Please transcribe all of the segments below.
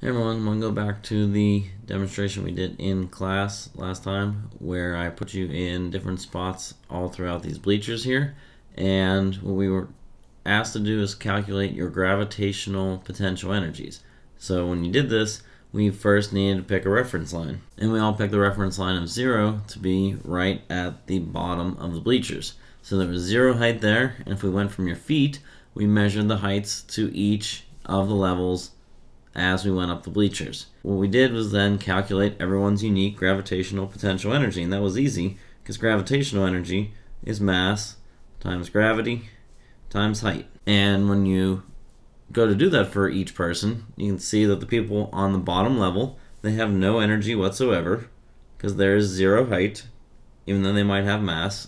Hey everyone, I'm going to go back to the demonstration we did in class last time where I put you in different spots all throughout these bleachers here, and what we were asked to do is calculate your gravitational potential energies. So when you did this, we first needed to pick a reference line, and we all picked the reference line of 0 to be right at the bottom of the bleachers. So there was 0 height there, and if we went from your feet, we measured the heights to each of the levels as we went up the bleachers. What we did was then calculate everyone's unique gravitational potential energy, and that was easy because gravitational energy is mass times gravity times height. And when you go to do that for each person, you can see that the people on the bottom level, they have no energy whatsoever because there is 0 height, even though they might have mass.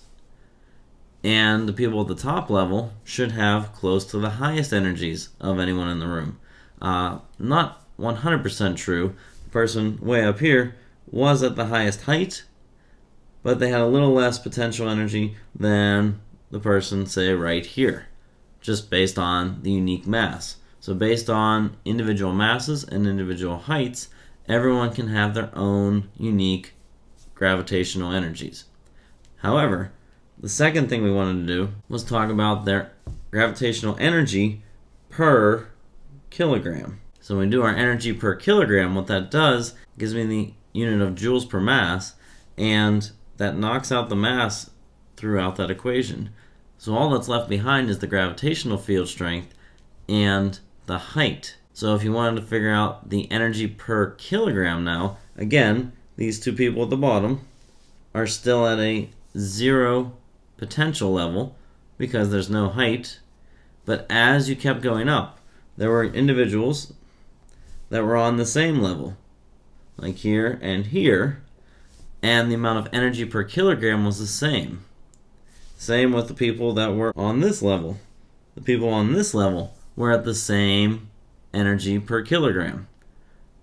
And the people at the top level should have close to the highest energies of anyone in the room. Not 100% true. The person way up here was at the highest height, but they had a little less potential energy than the person, say, right here, just based on the unique mass. So based on individual masses and individual heights, everyone can have their own unique gravitational energies. However, the second thing we wanted to do was talk about their gravitational energy per kilogram. So when we do our energy per kilogram, what that does gives me the unit of joules per mass, and that knocks out the mass throughout that equation. So all that's left behind is the gravitational field strength and the height. So if you wanted to figure out the energy per kilogram now, again, these two people at the bottom are still at a 0 potential level because there's no height, but as you kept going up, there were individuals that were on the same level, like here and here, and the amount of energy per kilogram was the same. Same with the people that were on this level. The people on this level were at the same energy per kilogram.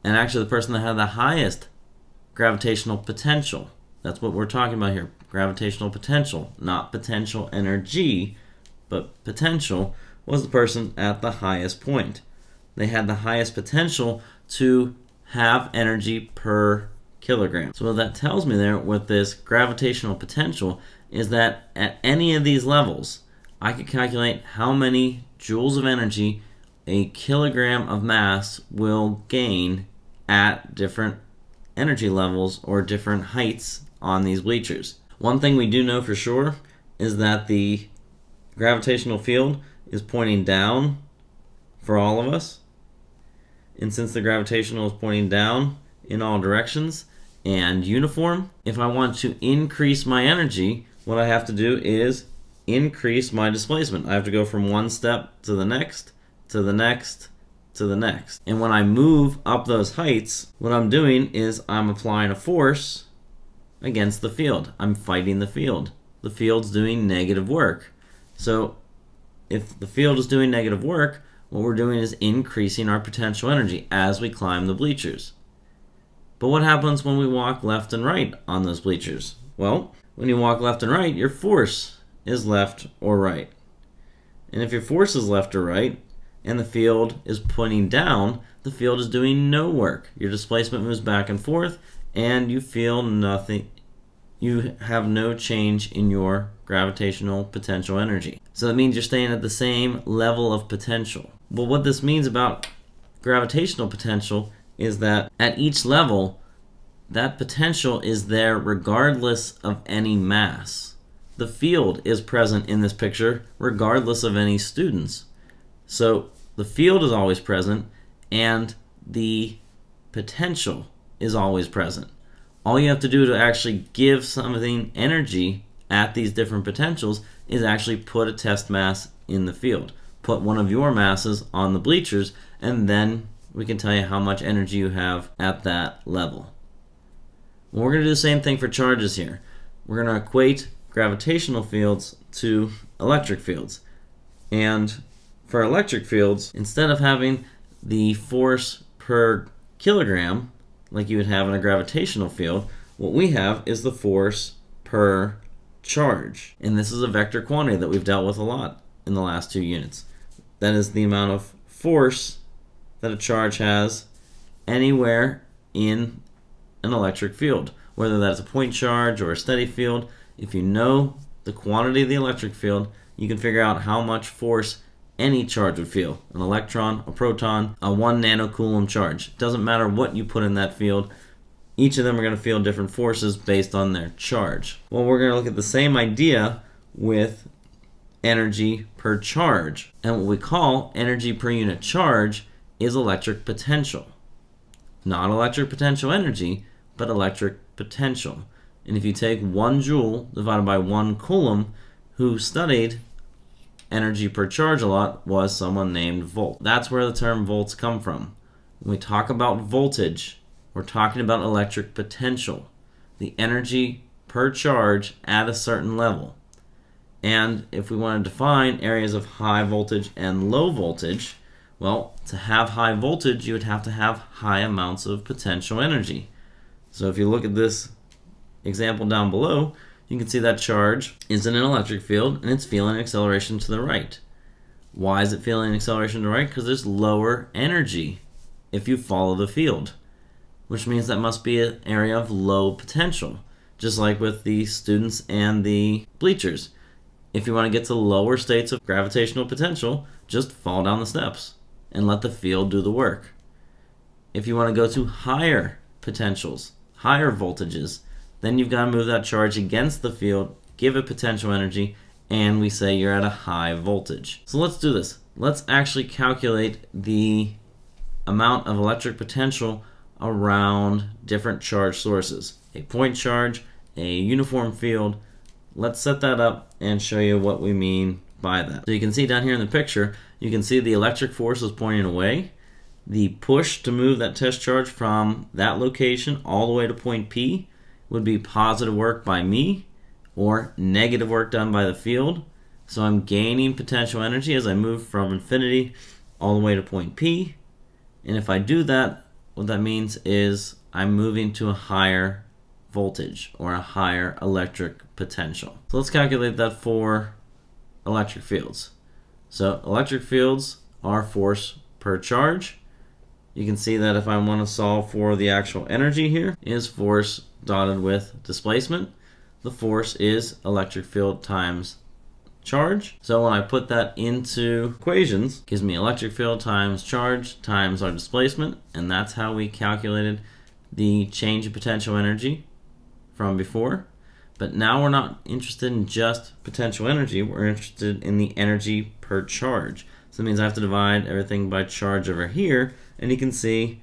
And actually the person that had the highest gravitational potential, that's what we're talking about here, gravitational potential, not potential energy, but potential, was the person at the highest point. They had the highest potential to have energy per kilogram. So what that tells me there with this gravitational potential is that at any of these levels, I could calculate how many joules of energy a kilogram of mass will gain at different energy levels or different heights on these bleachers. One thing we do know for sure is that the gravitational field is pointing down for all of us. And since the gravitational is pointing down in all directions and uniform, if I want to increase my energy, what I have to do is increase my displacement. I have to go from one step to the next, to the next, to the next. And when I move up those heights, what I'm doing is I'm applying a force against the field. I'm fighting the field. The field's doing negative work. So if the field is doing negative work, what we're doing is increasing our potential energy as we climb the bleachers. But what happens when we walk left and right on those bleachers? Well, when you walk left and right, your force is left or right. And if your force is left or right, and the field is pointing down, the field is doing no work. Your displacement moves back and forth, and you feel nothing. You have no change in your gravitational potential energy. So that means you're staying at the same level of potential. But what this means about gravitational potential is that at each level, that potential is there regardless of any mass. The field is present in this picture regardless of any students. So the field is always present and the potential is always present. All you have to do to actually give something energy at these different potentials is actually put a test mass in the field. Put one of your masses on the bleachers, and then we can tell you how much energy you have at that level. Well, we're going to do the same thing for charges here. We're going to equate gravitational fields to electric fields. And for electric fields, instead of having the force per kilogram, like you would have in a gravitational field, what we have is the force per charge. And this is a vector quantity that we've dealt with a lot in the last 2 units. That is the amount of force that a charge has anywhere in an electric field, whether that's a point charge or a steady field. If you know the quantity of the electric field, you can figure out how much force any charge would feel. An electron, a proton, a 1 nanocoulomb charge. It doesn't matter what you put in that field. Each of them are going to feel different forces based on their charge. Well, we're going to look at the same idea with energy per charge. And what we call energy per unit charge is electric potential. Not electric potential energy, but electric potential. And if you take 1 joule divided by 1 coulomb, who studied energy per charge a lot was someone named Volt. That's where the term volts come from. When we talk about voltage, we're talking about electric potential, the energy per charge at a certain level. And if we want to define areas of high voltage and low voltage, well, to have high voltage, you would have to have high amounts of potential energy. So if you look at this example down below, you can see that charge is in an electric field and it's feeling acceleration to the right. Why is it feeling acceleration to the right? Because there's lower energy if you follow the field, which means that must be an area of low potential, just like with the students and the bleachers. If you want to get to lower states of gravitational potential, just fall down the steps and let the field do the work. If you want to go to higher potentials, higher voltages, then you've got to move that charge against the field, give it potential energy, and we say you're at a high voltage. So let's do this. Let's actually calculate the amount of electric potential around different charge sources. A point charge, a uniform field. Let's set that up and show you what we mean by that. So you can see down here in the picture, you can see the electric force is pointing away. The push to move that test charge from that location all the way to point P would be positive work by me or negative work done by the field. So I'm gaining potential energy as I move from infinity all the way to point P. And if I do that, what that means is I'm moving to a higher voltage or a higher electric potential. So let's calculate that for electric fields. So electric fields are force per charge. You can see that if I want to solve for the actual energy here, is force dotted with displacement. The force is electric field times charge. So when I put that into equations, it gives me electric field times charge times our displacement, and that's how we calculated the change in potential energy from before. But now we're not interested in just potential energy, we're interested in the energy per charge. So that means I have to divide everything by charge over here, and you can see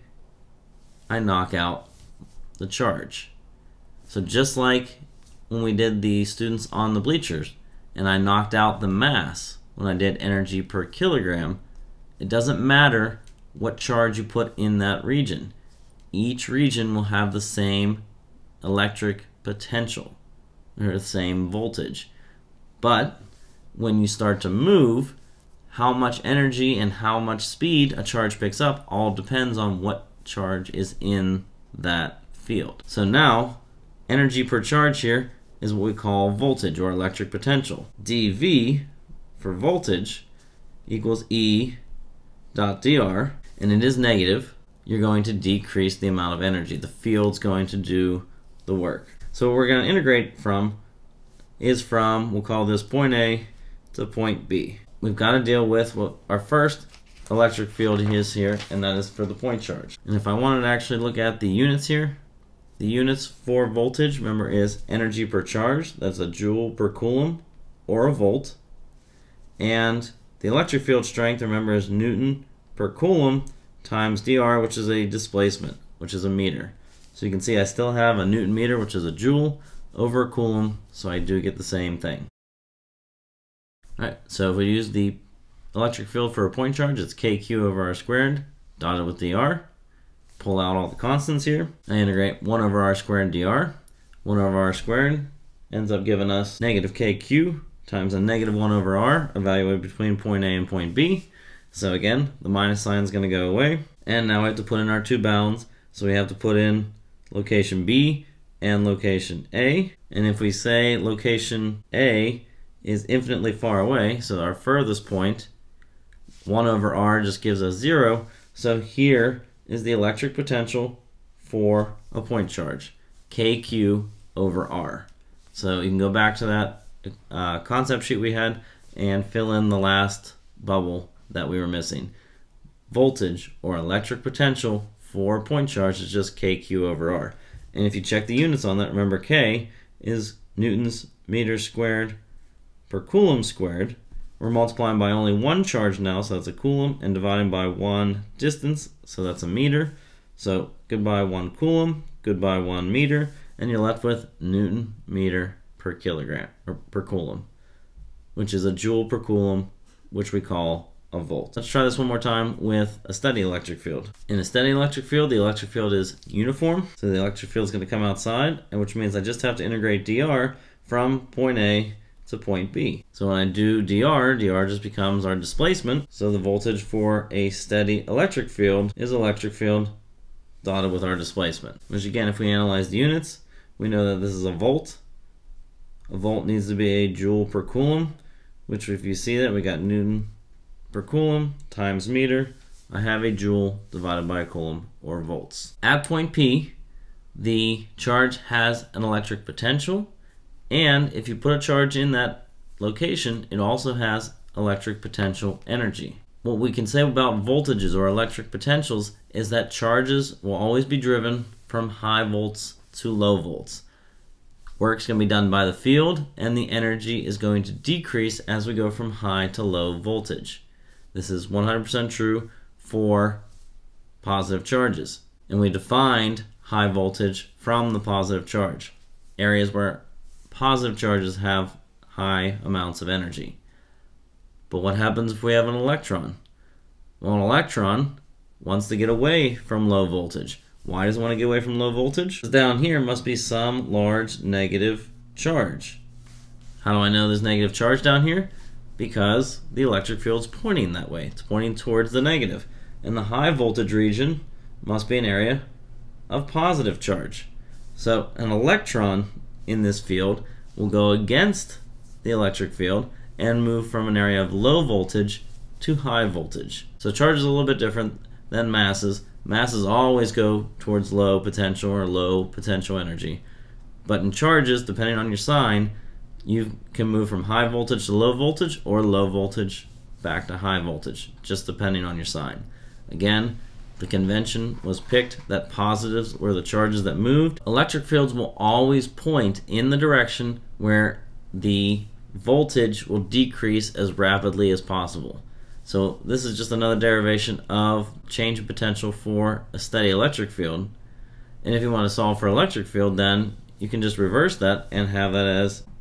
I knock out the charge. So just like when we did the students on the bleachers, and I knocked out the mass when I did energy per kilogram, it doesn't matter what charge you put in that region. Each region will have the same electric potential, or the same voltage. But when you start to move, how much energy and how much speed a charge picks up all depends on what charge is in that field. So now, energy per charge here is what we call voltage or electric potential. dV for voltage equals E dot dr, and it is negative. You're going to decrease the amount of energy. The field's going to do the work. So what we're going to integrate from is from, we'll call this point A to point B. We've got to deal with what our first electric field is here, and that is for the point charge. And if I wanted to actually look at the units here, the units for voltage, remember, is energy per charge. That's a joule per coulomb or a volt. And the electric field strength, remember, is Newton per coulomb times dr, which is a displacement, which is a meter. So you can see I still have a Newton meter, which is a joule, over a coulomb, so I do get the same thing. Alright, so if we use the electric field for a point charge, it's kq over r squared, dotted with dr. Pull out all the constants here. I integrate 1 over r squared dr. 1 over r squared ends up giving us negative kq times a negative 1 over r, evaluated between point A and point B. So again, the minus sign is going to go away. And now we have to put in our two bounds. So we have to put in location B and location A. And if we say location A is infinitely far away, so our furthest point, 1 over r just gives us 0. So here is the electric potential for a point charge, KQ over R. So you can go back to that concept sheet we had and fill in the last bubble that we were missing. Voltage or electric potential for a point charge is just KQ over R. And if you check the units on that, remember K is newtons meters squared per coulomb squared. We're multiplying by only one charge now, so that's a coulomb, and dividing by one distance, so that's a meter. So goodbye 1 coulomb, goodbye 1 meter, and you're left with Newton meter per kilogram, or per coulomb, which is a joule per coulomb, which we call a volt. Let's try this one more time with a steady electric field. In a steady electric field, the electric field is uniform, so the electric field is going to come outside, and which means I just have to integrate dr from point A to point B. So when I do dr just becomes our displacement, so the voltage for a steady electric field is electric field dotted with our displacement. Which again, if we analyze the units, we know that this is a volt. A volt needs to be a joule per coulomb, which if you see that, we got Newton per coulomb times meter. I have a joule divided by a coulomb, or volts. At point P, the charge has an electric potential, and if you put a charge in that location, it also has electric potential energy. What we can say about voltages or electric potentials is that charges will always be driven from high volts to low volts. Work's going to be done by the field, and the energy is going to decrease as we go from high to low voltage. This is 100% true for positive charges. And we defined high voltage from the positive charge, areas where positive charges have high amounts of energy. But what happens if we have an electron? Well, an electron wants to get away from low voltage. Why does it want to get away from low voltage? Because down here must be some large negative charge. How do I know there's negative charge down here? Because the electric field is pointing that way. It's pointing towards the negative. And the high voltage region must be an area of positive charge. So an electron in this field will go against the electric field and move from an area of low voltage to high voltage. So charge is a little bit different than masses. Masses always go towards low potential or low potential energy. But in charges, depending on your sign, you can move from high voltage to low voltage or low voltage back to high voltage, just depending on your sign. Again, the convention was picked that positives were the charges that moved. Electric fields will always point in the direction where the voltage will decrease as rapidly as possible. So this is just another derivation of change in potential for a steady electric field. And if you want to solve for electric field, then you can just reverse that and have that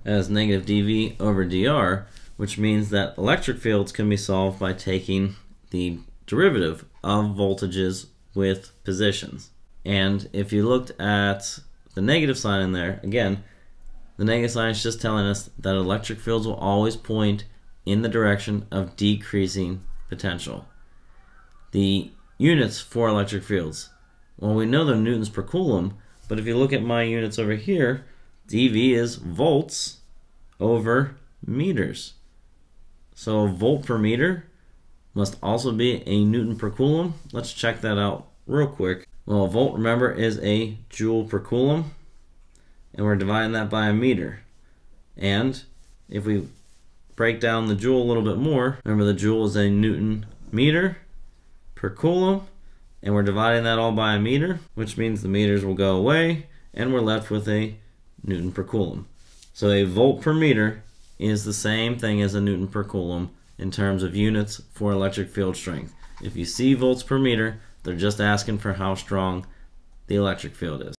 as negative dV over dr, which means that electric fields can be solved by taking the derivative of voltages with positions. And if you looked at the negative sign in there, again, the negative sign is just telling us that electric fields will always point in the direction of decreasing potential. The units for electric fields, well, we know they're newtons per coulomb, but if you look at my units over here, dV is volts over meters. So a volt per meter must also be a newton per coulomb. Let's check that out real quick. Well, a volt, remember, is a joule per coulomb, and we're dividing that by a meter. And if we break down the joule a little bit more, remember the joule is a newton meter per coulomb, and we're dividing that all by a meter, which means the meters will go away, and we're left with a newton per coulomb. So a volt per meter is the same thing as a newton per coulomb in terms of units for electric field strength. If you see volts per meter, they're just asking for how strong the electric field is.